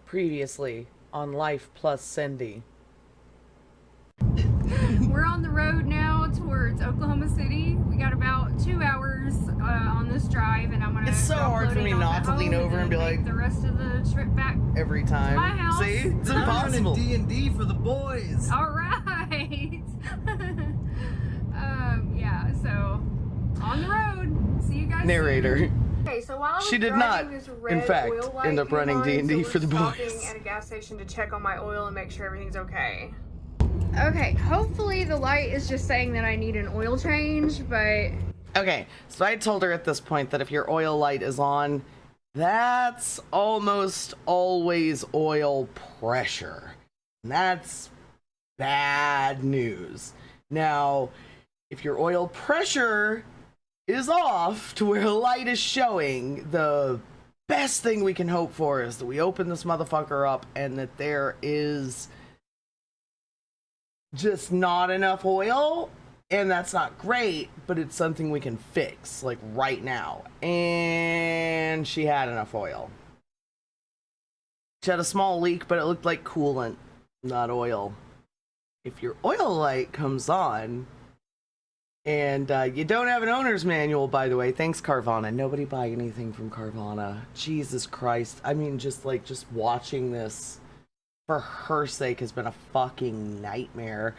Previously on LifePlusCindy. We're on the road now towards Oklahoma City. We got about 2 hours on this drive, and I'm gonna. It's so hard for me not to lean over and be like the rest of the trip back every time. to my house. See, it's impossible. D&D for the boys. All right. Yeah. So on the road. See you guys. Narrator. Soon. Okay, so while I was She did driving, not, this red in fact, oil light end up came running on, D&D so for the we're boys. stopping at a gas station to check on my oil and make sure everything's okay. Okay, hopefully the light is just saying that I need an oil change, but... Okay, so I told her at this point that if your oil light is on, that's almost always oil pressure. And that's bad news. Now, if your oil pressure is off to where a light is showing, the best thing we can hope for is that we open this motherfucker up and that there is just not enough oil, and that's not great, but it's something we can fix like right now. And she had enough oil. She had a small leak, but it looked like coolant, not oil. If your oil light comes on and you don't have an owner's manual, by the way, thanks Carvana. Nobody buy anything from Carvana. Jesus Christ. I mean, just watching this for her sake has been a fucking nightmare.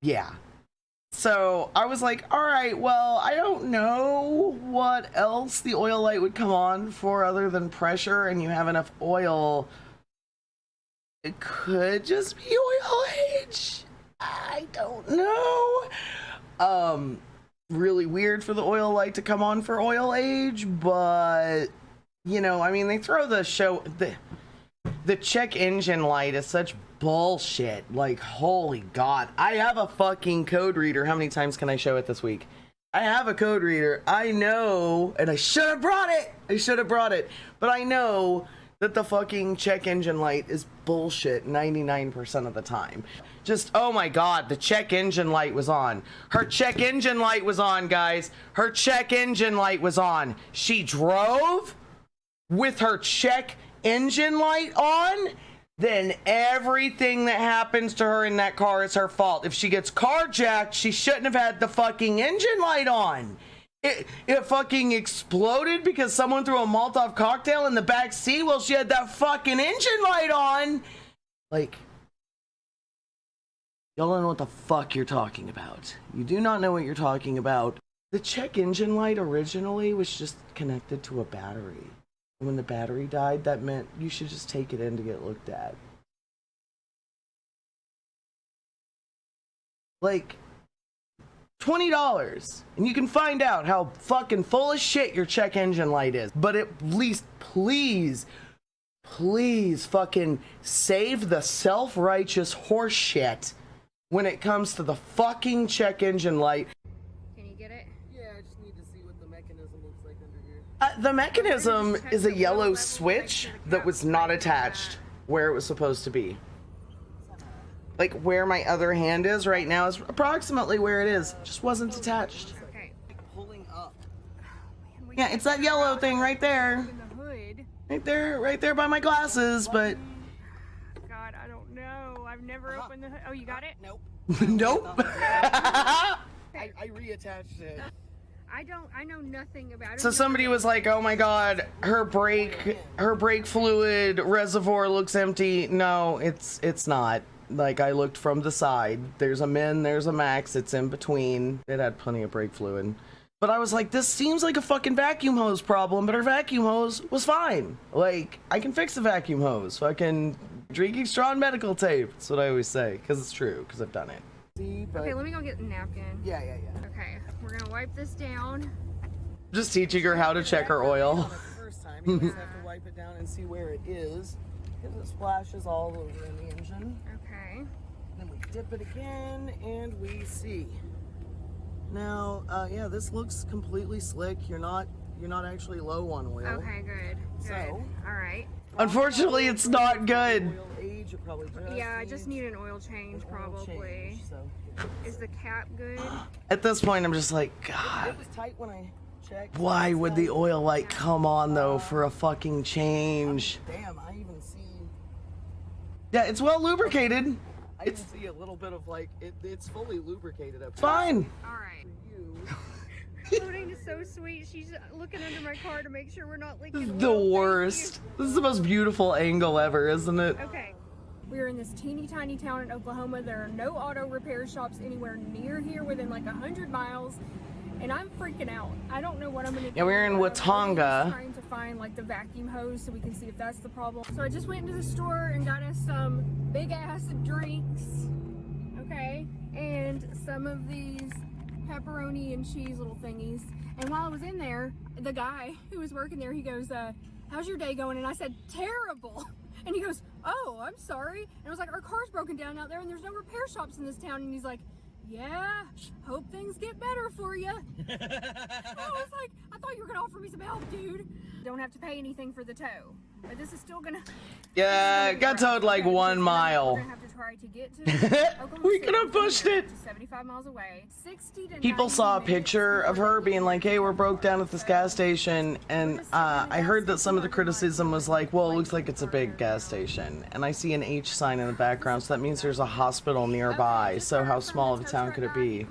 Yeah. So I was like, all right, well, I don't know what else the oil light would come on for other than pressure, and you have enough oil. It could just be oil age. I don't know. Really weird for the oil light to come on for oil age, but you know, I mean, they throw the check engine light is such bullshit. Like, holy God. I have a fucking code reader. How many times can I show it this week? I have a code reader. I know, and I should have brought it. But I know that the fucking check engine light is bullshit 99% of the time. Just, oh my God, the check engine light was on. Her check engine light was on, guys. Her check engine light was on. She drove with her check engine light on, then everything that happens to her in that car is her fault. If she gets carjacked, she shouldn't have had the fucking engine light on. It fucking exploded because someone threw a Molotov cocktail in the back seat while she had that fucking engine light on. Like, y'all don't know what the fuck you're talking about. You do not know what you're talking about. The check engine light originally was just connected to a battery. When the battery died, that meant you should just take it in to get looked at. Like, $20, and you can find out how fucking full of shit your check engine light is. But at least, please fucking save the self-righteous horse shit when it comes to the fucking check engine light. Can you get it? Yeah, I just need to see what the mechanism looks like under here. The mechanism is a yellow switch that was not attached where it was supposed to be. Like where my other hand is right now is approximately where it is. Just wasn't attached. Okay. Pulling up. Yeah, it's that yellow thing right there. In the hood. Right there by my glasses, but God, I don't know. I've never opened the hood. Oh, you got it? Nope. nope. I reattached it. I know nothing about it. So somebody was like, "Oh my God, her brake fluid reservoir looks empty." No, it's not. Like, I looked from the side. There's a min, there's a max. It's in between. It had plenty of brake fluid. But I was like, this seems like a fucking vacuum hose problem, but her vacuum hose was fine. Like, I can fix the vacuum hose. Fucking drinking straw and medical tape. That's what I always say, because it's true, because I've done it. See, but... Okay, let me go get the napkin. Yeah. Okay, we're gonna wipe this down. Just teaching her how to check her oil. The first time, you just have to wipe it down and see where it is, because it splashes all over in the engine. Okay. Then we dip it again, and we see. Now, yeah, this looks completely slick. You're not actually low on oil. Okay, good. So, all right. Unfortunately, it's not good. Oil age, you probably Yeah, I just need an oil change, probably. So, Is the cap good? At this point, I'm just like, it God. was tight when I check. Why would the oil light come on though for a fucking change? Damn, I even see. Yeah, it's well lubricated. I even see a little bit of like it's fully lubricated up. It's fine. All right. You. Lodane is so sweet. She's looking under my car to make sure we're not leaking The oil. Thank worst. This is the most beautiful angle ever, isn't it? you. Okay. We're in this teeny tiny town in Oklahoma. There are no auto repair shops anywhere near here within like 100 miles. And I'm freaking out. I don't know what I'm gonna do. Yeah, we're in I'm Watonga. trying to find like the vacuum hose so we can see if that's the problem. So I just went into the store and got us some big ass drinks. Okay. And some of these pepperoni and cheese little thingies. And while I was in there, the guy who was working there, he goes, how's your day going? And I said, terrible. And he goes, oh, I'm sorry. And I was like, our car's broken down out there and there's no repair shops in this town. And he's like, yeah, hope things get better for you. I was like, I thought you were gonna offer me some help, dude. Don't have to pay anything for the tow, but this is still gonna. Yeah, it got towed like 1 mile. We're gonna have to try to get to Oklahoma We City, could have pushed it. 75 miles away. 60 to People 90 saw a minutes picture of before her we being get like, to hey, we're broke down at this so gas station. And I heard that some of the criticism was like, well, it looks like it's a big gas station. station. And I see an H sign in the background, so that means there's a hospital nearby. So how small of a town could it be?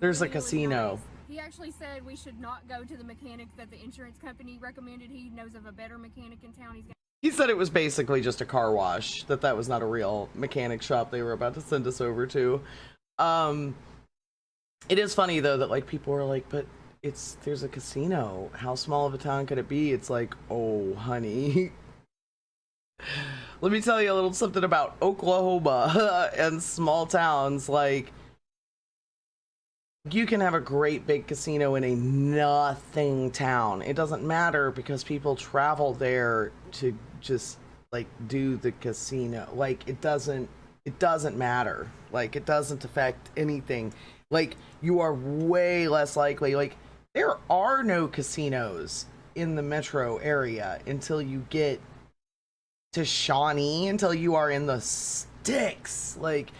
There's a casino. He actually said we should not go to the mechanic that the insurance company recommended. He knows of a better mechanic in town. He said it was basically just a car wash, that was not a real mechanic shop they were about to send us over to. It is funny though that like people were like, but there's a casino. How small of a town could it be? It's like, oh honey. Let me tell you a little something about Oklahoma and small towns. Like, you can have a great big casino in a nothing town. It doesn't matter because people travel there to just like do the casino. Like it doesn't matter. Like it doesn't affect anything. Like you are way less likely. Like there are no casinos in the metro area until you get to Shawnee, until you are in the sticks. Like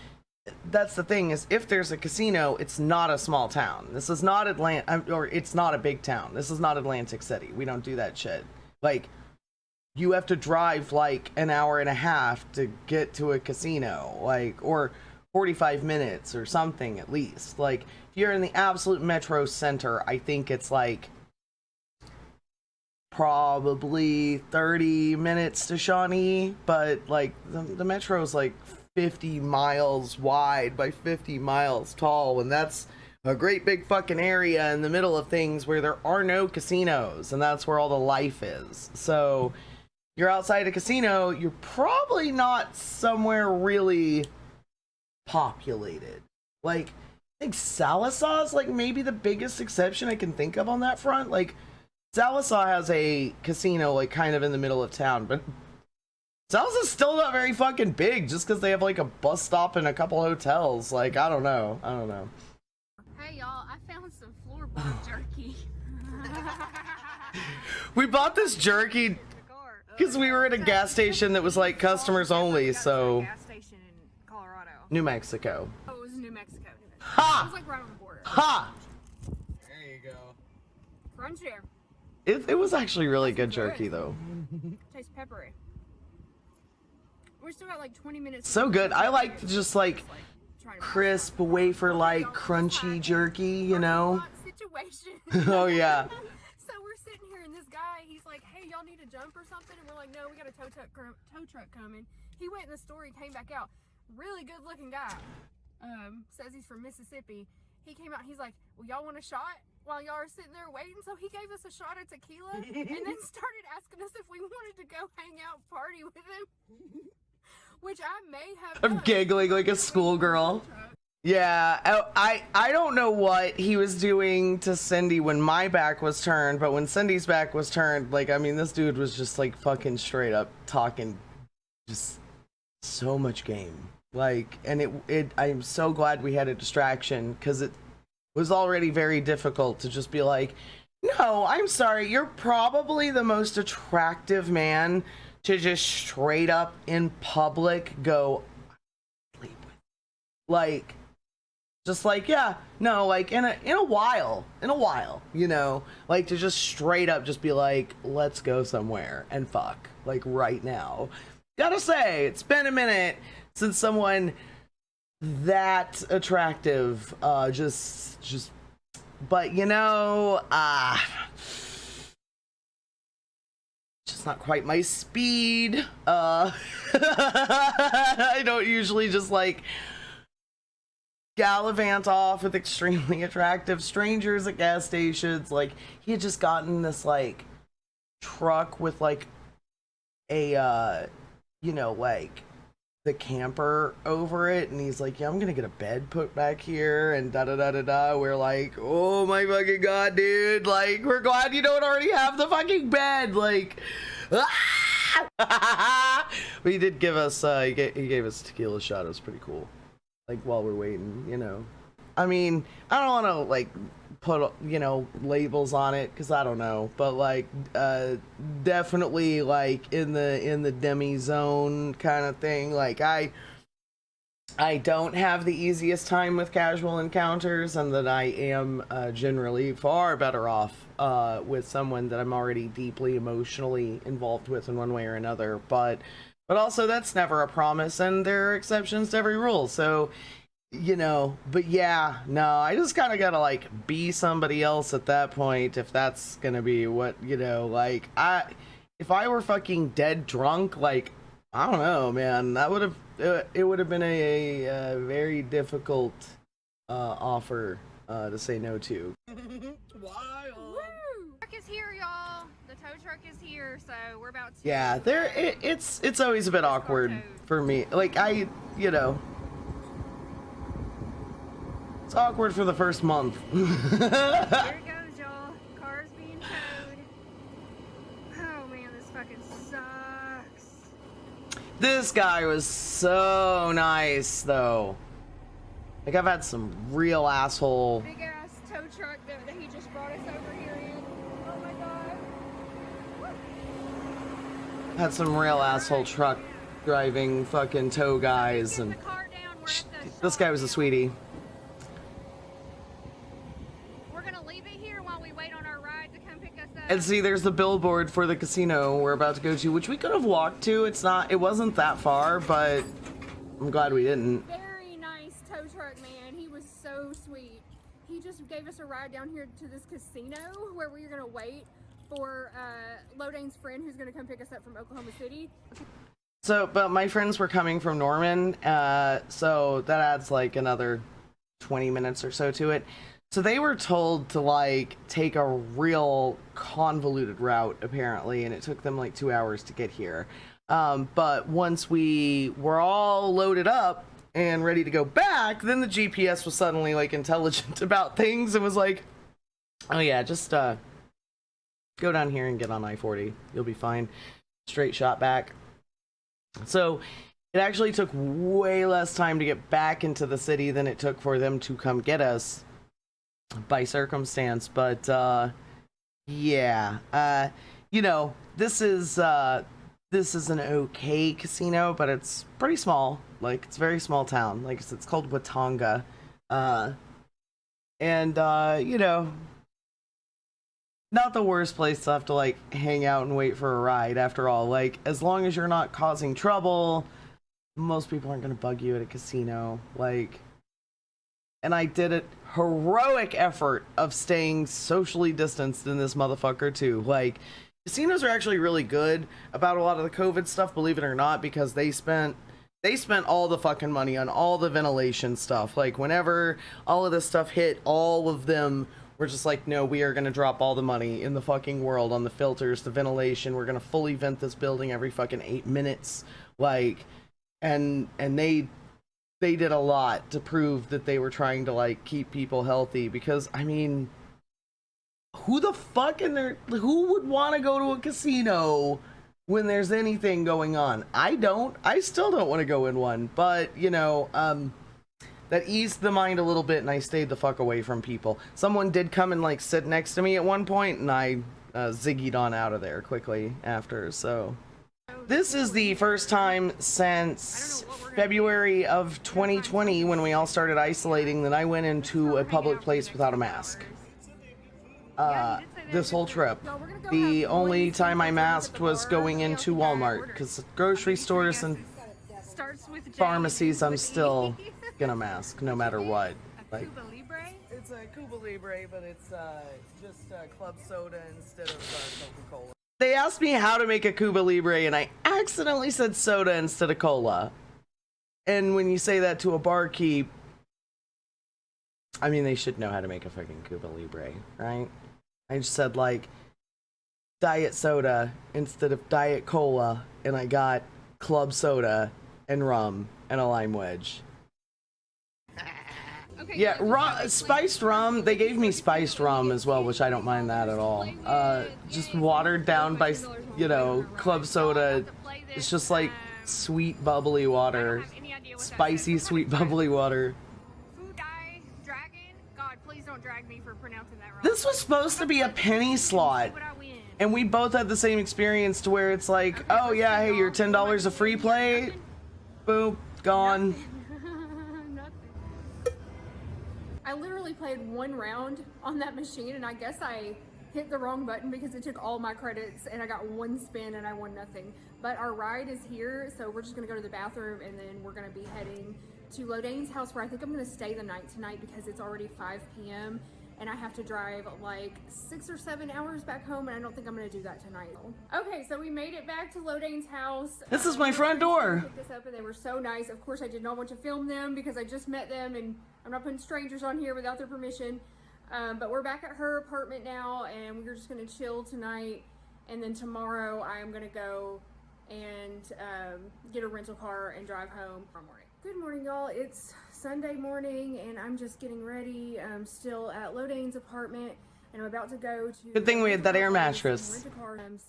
that's the thing, is if there's a casino, it's not a small town. This is not Atlanta, or it's not a big town. This is not Atlantic City. We don't do that shit. Like, you have to drive like an hour and a half to get to a casino, like, or 45 minutes or something at least. Like, if you're in the absolute metro center, I think it's like probably 30 minutes to Shawnee, but like the metro is like 50 miles wide by 50 miles tall, and that's a great big fucking area in the middle of things where there are no casinos, and that's where all the life is. So you're outside a casino, you're probably not somewhere really populated. Like, I think Sallisaw is like maybe the biggest exception I can think of on that front. Like, Sallisaw has a casino like kind of in the middle of town, but Salsa's still not very fucking big just because they have like a bus stop and a couple hotels. Like, I don't know. Hey y'all, I found some floorboard jerky. We bought this jerky because we were at a gas station that was like customers only, so. Gas station in Colorado. New Mexico. Oh, it was New Mexico. Ha! It was like right on the border. Ha! There you go. Crunchy. It was actually really good jerky though. Tastes peppery. We still got like 20 minutes. So good. I like just like trying to crisp wafer like crunchy jerky, you know? Situation. Oh yeah. So we're sitting here and this guy, he's like, hey, y'all need to jump or something? And we're like, no, we got a tow truck coming. He went in the store, he came back out. Really good looking guy. Says he's from Mississippi. He came out, he's like, well, y'all want a shot while y'all are sitting there waiting? So he gave us a shot of tequila and then started asking us if we wanted to go hang out party with him. Which I may have I'm done. giggling like a schoolgirl. Yeah, I don't know what he was doing to Cindy when my back was turned, but when Cindy's back was turned, like, I mean, this dude was just like fucking straight up talking just so much game. Like, and I'm so glad we had a distraction, because it was already very difficult to just be like, no, I'm sorry, you're probably the most attractive man to just straight up in public go sleep with. Like, Just like, yeah, no, like in a while, you know, like to just straight up just be like, let's go somewhere and fuck, like right now. Gotta say, it's been a minute since someone that attractive, but you know, just not quite my speed. I don't usually just like gallivant off with extremely attractive strangers at gas stations. Like, he had just gotten this like truck with like a you know, like the camper over it, and he's like, yeah, I'm gonna get a bed put back here and da da da da da. We're like, oh my fucking god, dude, like, we're glad you don't already have the fucking bed, like, ah! But he did give us he gave us a tequila shot. It was pretty cool, like, while we're waiting, you know. I mean, I don't want to like put, you know, labels on it because I don't know, but like definitely like in the demi zone kind of thing. Like, I don't have the easiest time with casual encounters, and that I am generally far better off with someone that I'm already deeply emotionally involved with in one way or another. But also, that's never a promise, and there are exceptions to every rule. So, you know, but yeah, no, I just kind of gotta like be somebody else at that point, if that's gonna be what, you know, like, if I were fucking dead drunk, like, I don't know, man, that would have, it would have been a very difficult offer to say no to. Wild. Woo! Truck is here, y'all. The tow truck is here, so we're about to. Yeah, it's always a bit awkward for me. Like, you know, it's awkward for the first month. Here it goes, y'all. Cars being towed. Oh man, this fucking sucks. This guy was so nice, though. Like, I've had some real asshole. Big ass tow truck that he just brought us over here in. Oh my god. Woo. Had some real asshole truck driving fucking tow guys, and this guy was a sweetie. And see, there's the billboard for the casino we're about to go to, which we could have walked to. It wasn't that far, but I'm glad we didn't. Very nice tow truck man. He was so sweet. He just gave us a ride down here to this casino where we were gonna wait for Lodane's friend who's gonna come pick us up from Oklahoma City. So, but my friends were coming from Norman, so that adds like another 20 minutes or so to it. So they were told to like take a real convoluted route apparently, and it took them like 2 hours to get here. But once we were all loaded up and ready to go back, then the GPS was suddenly like intelligent about things and was like, oh yeah, just go down here and get on I-40. You'll be fine. Straight shot back. So it actually took way less time to get back into the city than it took for them to come get us by circumstance. But yeah, you know, this is an okay casino, but it's pretty small. Like, it's a very small town. Like, it's called Watonga, and you know, not the worst place to have to like hang out and wait for a ride. After all, like, as long as you're not causing trouble, most people aren't gonna bug you at a casino. Like, and I did a heroic effort of staying socially distanced in this motherfucker too. Like, casinos are actually really good about a lot of the COVID stuff, believe it or not, because they spent all the fucking money on all the ventilation stuff. Like, whenever all of this stuff hit, all of them were just like, no, we are going to drop all the money in the fucking world on the filters, the ventilation. We're going to fully vent this building every fucking 8 minutes. Like, and they did a lot to prove that they were trying to like keep people healthy, because I mean, who the fuck who would want to go to a casino when there's anything going on? I still don't want to go in one, but you know, that eased the mind a little bit, and I stayed the fuck away from people. Someone did come and like sit next to me at one point, and I ziggied on out of there quickly after. So Oh This is the first time since February of 2020 when we all started isolating that I went into a public place without a mask. This whole trip. The only time I masked was going into Walmart, because grocery stores and pharmacies I'm still gonna mask no matter what. Like, It's a Cuba Libre, but it's just club soda instead of Coca-Cola. they asked me how to make a Cuba Libre and I accidentally said soda instead of cola. And when you say that to a barkeep, I mean, they should know how to make a fucking Cuba Libre, right? I just said like diet soda instead of diet cola, and I got club soda and rum and a lime wedge. Okay, Yeah, spiced rum. They gave me spiced rum as well, which I don't mind that at all. Just watered down by, you know, club soda. It's just like sweet bubbly water, spicy sweet bubbly water. This was supposed to be a penny slot, and we both had the same experience to where it's like, oh yeah, hey, your $10 a free play, boom, gone. I literally played one round on that machine, and I guess I hit the wrong button because it took all my credits, and I got one spin and I won nothing. But our ride is here, so we're just gonna go to the bathroom, and then we're gonna be heading to Lodane's house, where I think I'm gonna stay the night tonight because it's already 5 p.m. and I have to drive like 6 or 7 hours back home, and I don't think I'm gonna do that tonight. Okay, so we made it back to Lodane's house. This is my front door. Picked us up, and they were so nice. Of course, I did not want to film them because I just met them, and I'm not putting strangers on here without their permission. But we're back at her apartment now, and we're just gonna chill tonight, and then tomorrow I am gonna go and get a rental car and drive home tomorrow morning. Good morning, y'all. It's Sunday morning, and I'm just getting ready. I'm still at Lodane's apartment, and I'm about to go to... Good thing we had that air mattress.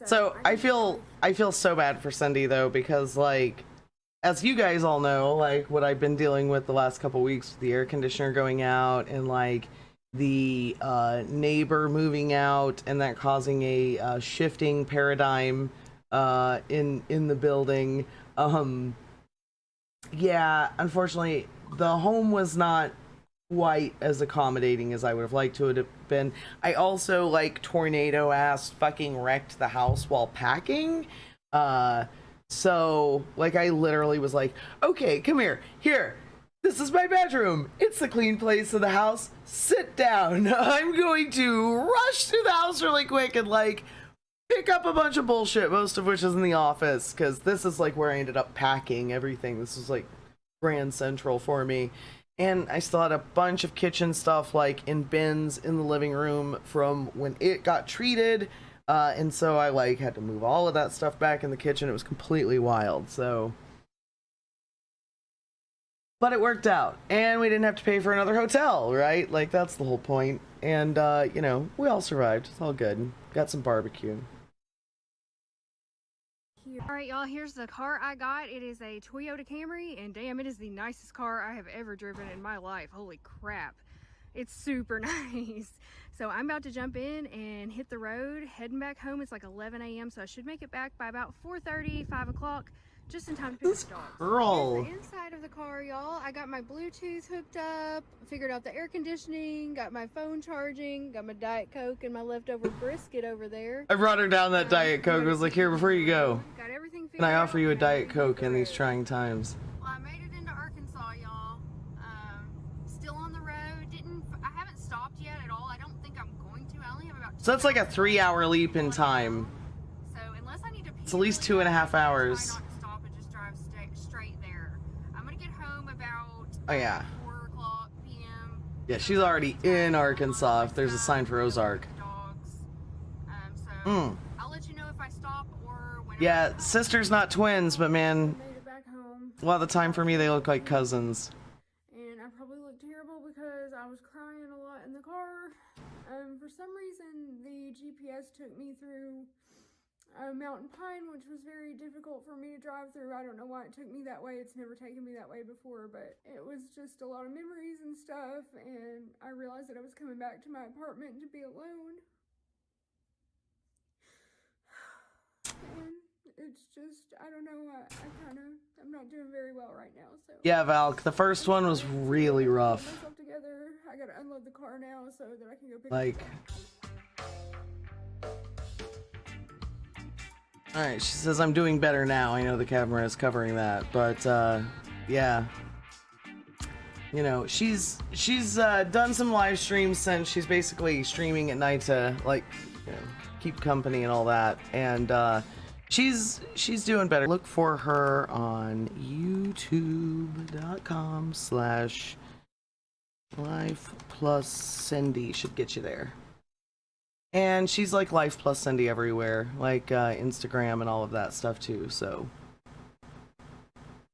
So I feel so bad for Cindy though, because like, as you guys all know, like what I've been dealing with the last couple weeks with the air conditioner going out, and like the neighbor moving out, and that causing a shifting paradigm in the building. Yeah, unfortunately, the home was not quite as accommodating as I would have liked to have been. I also like tornado ass fucking wrecked the house while packing. So like I literally was like, okay, come here. This is my bedroom. It's the clean place of the house. Sit down. I'm going to rush through the house really quick and like pick up a bunch of bullshit, most of which is in the office, because this is like where I ended up packing everything. This was like Grand Central for me. And I still had a bunch of kitchen stuff like in bins in the living room from when it got treated. And so I like had to move all of that stuff back in the kitchen. It was completely wild. So, but it worked out, and we didn't have to pay for another hotel, right? Like that's the whole point. And you know, we all survived. It's all good. Got some barbecue. All right, y'all, here's the car I got. It is a Toyota Camry, and damn, it is the nicest car I have ever driven in my life. Holy crap. It's super nice. So I'm about to jump in and hit the road, heading back home. It's like 11 a.m., so I should make it back by about 4:30, 5 o'clock, just in time to pick up the dogs. Girl. Here's the inside of the car, y'all. I got my Bluetooth hooked up, figured out the air conditioning, got my phone charging, got my Diet Coke and my leftover brisket over there. I brought her down that Diet Coke. I was like, here, before you go, Got everything figured can I offer out, you a and I'm Diet ready to Coke hit in the these road. trying times? Well, I made it into Arkansas, y'all. Still on the road. I haven't stopped yet at all. I don't think I'm going to. I only have about 2 So that's like a hours 3-hour leap in time. So unless I need to pee It's at least really 2.5 bad, I hours. try not to stop and just drive straight there. I'm gonna get home about Oh yeah. 4 o'clock p.m. Yeah, she's already in Arkansas if there's a sign for Ozark. Dogs. So I'll let you know if I stop or when. Yeah, sisters not twins, but man, Made it back home. a lot of the time for me they look like cousins. And I probably look terrible because I was crying a lot in the car. For some reason, the GPS took me through Mountain Pine, which was very difficult for me to drive through. I don't know why it took me that way. It's never taken me that way before, but it was just a lot of memories and stuff, and I realized that I was coming back to my apartment to be alone. And it's just, I don't know, I'm not doing very well right now, so. Yeah, Valk, the first one was really Get rough. myself together. I gotta unload the car now so that I can go pick Like, up. alright, she says I'm doing better now. I know the camera is covering that, but yeah. You know, she's done some live streams since. She's basically streaming at night to, like, you know, keep company and all that, and she's doing better. Look for her on youtube.com/LifePlusCindy. Should get you there. And she's like LifePlusCindy everywhere, like Instagram and all of that stuff too, so